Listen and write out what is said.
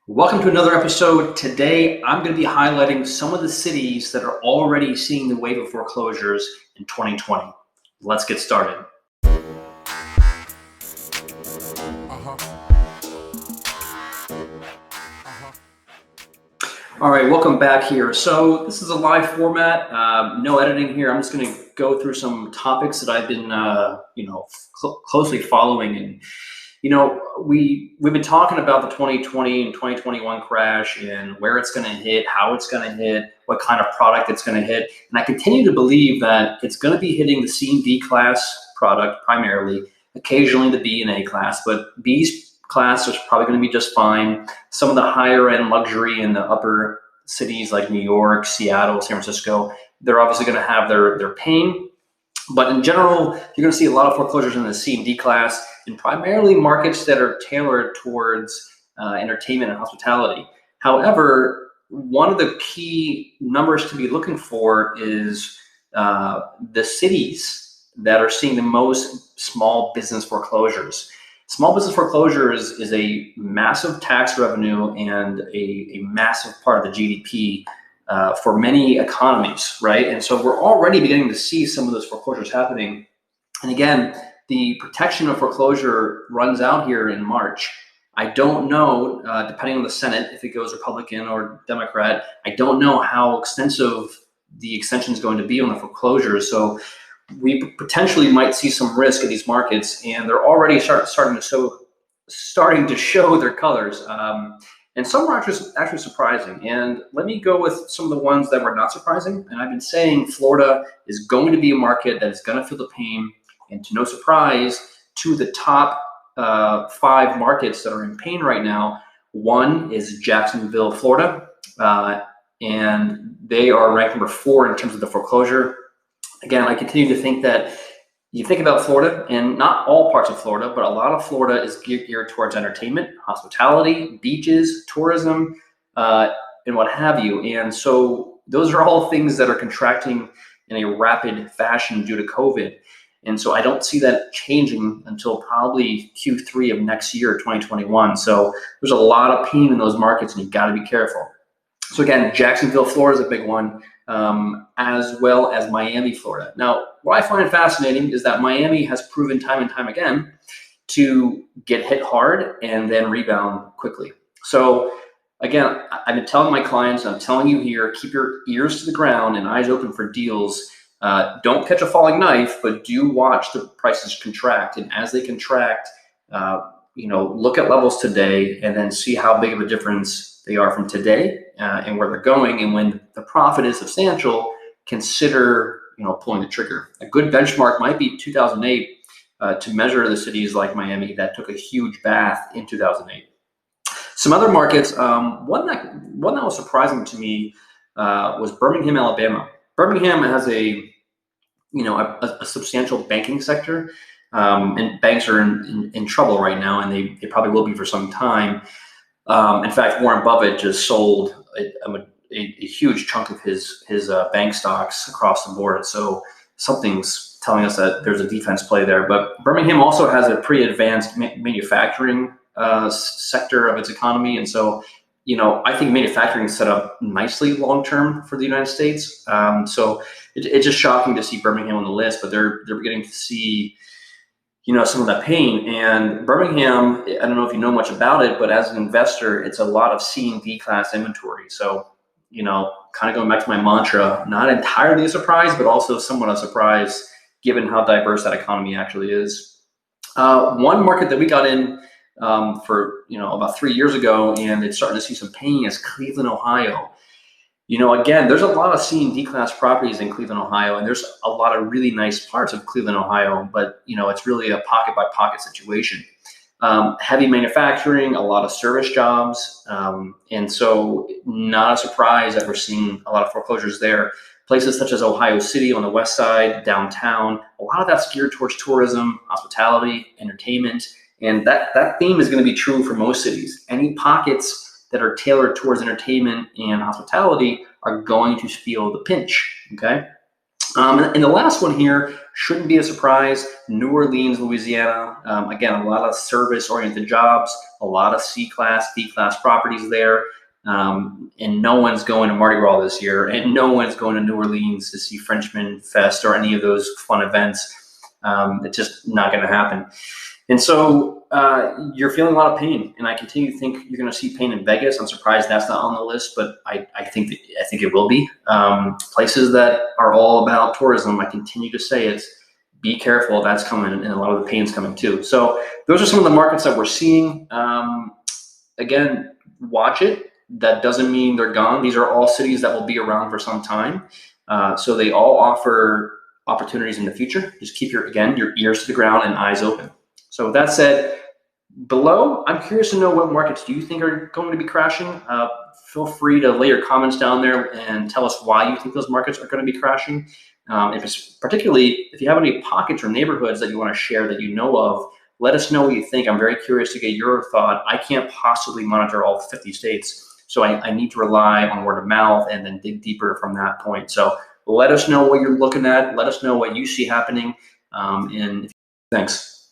Welcome to another episode. Today, I'm going to be highlighting some of the cities that are already seeing the wave of foreclosures in 2020. Let's get started. All right, welcome back here. So this is a live format, no editing here. I'm just going to go through some topics that I've been, closely following. And we've been talking about the 2020 and 2021 crash and where it's going to hit, how it's going to hit, what kind of product it's going to hit. And I continue to believe that it's going to be hitting the C and D class product primarily, occasionally the B and A class, but B's class is probably going to be just fine. Some of the higher end luxury in the upper cities like New York, Seattle, San Francisco, they're obviously going to have their pain. But in general, you're going to see a lot of foreclosures in the C and D class, and primarily markets that are tailored towards entertainment and hospitality. However, one of the key numbers to be looking for is the cities that are seeing the most small business foreclosures. Small business foreclosures is a massive tax revenue and a massive part of the GDP for many economies, right? And so we're already beginning to see some of those foreclosures happening. And again, the protection of foreclosure runs out here in March. I don't know, depending on the Senate, if it goes Republican or Democrat, I don't know how extensive the extension is going to be on the foreclosures. So we potentially might see some risk in these markets, and they're already starting to show their colors. And some are actually surprising. And let me go with some of the ones that were not surprising. And I've been saying Florida is going to be a market that is going to feel the pain. And to no surprise, two of the top 5 markets that are in pain right now, one is Jacksonville, Florida. And they are ranked number 4 in terms of the foreclosure. Again, I continue to think that you think about Florida, and not all parts of Florida, but a lot of Florida is geared towards entertainment, hospitality, beaches, tourism, and what have you. And so those are all things that are contracting in a rapid fashion due to COVID. And so I don't see that changing until probably Q3 of next year, 2021. So there's a lot of pain in those markets, and you've got to be careful. So again, Jacksonville, Florida is a big one, as well as Miami, Florida. Now, what I find fascinating is that Miami has proven time and time again to get hit hard and then rebound quickly. So again, I've been telling my clients, and I'm telling you here, keep your ears to the ground and eyes open for deals. Don't catch a falling knife, but do watch the prices contract. And as they contract, look at levels today and then see how big of a difference they are from today and where they're going. And when the profit is substantial, consider pulling the trigger. A good benchmark might be 2008 to measure the cities like Miami that took a huge bath in 2008. Some other markets, one that was surprising to me was Birmingham, Alabama. Birmingham has a substantial banking sector, and banks are in trouble right now, and they probably will be for some time. In fact, Warren Buffett just sold a huge chunk of his bank stocks across the board. So something's telling us that there's a defense play there. But Birmingham also has a pretty advanced manufacturing sector of its economy. And so, I think manufacturing is set up nicely long-term for the United States. So it's just shocking to see Birmingham on the list, but they're beginning to see some of that pain. And Birmingham, I don't know if you know much about it, but as an investor, it's a lot of C and D class inventory. So, kind of going back to my mantra, not entirely a surprise, but also somewhat a surprise given how diverse that economy actually is. One market that we got in for about 3 years ago, and it's starting to see some pain, is Cleveland, Ohio. Again, there's a lot of C and D class properties in Cleveland, Ohio, and there's a lot of really nice parts of Cleveland, Ohio, but it's really a pocket by pocket situation. Heavy manufacturing, a lot of service jobs, and so not a surprise that we're seeing a lot of foreclosures there. Places such as Ohio City on the west side, downtown, a lot of that's geared towards tourism, hospitality, entertainment, and that theme is going to be true for most cities. Any pockets that are tailored towards entertainment and hospitality are going to feel the pinch, okay? And the last one here shouldn't be a surprise. New Orleans, Louisiana. Again, a lot of service-oriented jobs, a lot of C-class, D-class properties there. And no one's going to Mardi Gras this year, and no one's going to New Orleans to see Frenchman Fest or any of those fun events. It's just not going to happen. And so you're feeling a lot of pain, and I continue to think you're going to see pain in Vegas. I'm surprised that's not on the list, but I think it will be. Places that are all about tourism, I continue to say it's be careful. That's coming, and a lot of the pain's coming too. So those are some of the markets that we're seeing. Again, watch it. That doesn't mean they're gone. These are all cities that will be around for some time. So they all offer opportunities in the future. Just keep your ears to the ground and eyes open. So with that said, below, I'm curious to know what markets do you think are going to be crashing. Feel free to lay your comments down there and tell us why you think those markets are going to be crashing. If you have any pockets or neighborhoods that you want to share that you know of, let us know what you think. I'm very curious to get your thought. I can't possibly monitor all 50 states. So I need to rely on word of mouth and then dig deeper from that point. So let us know what you're looking at. Let us know what you see happening. And thanks.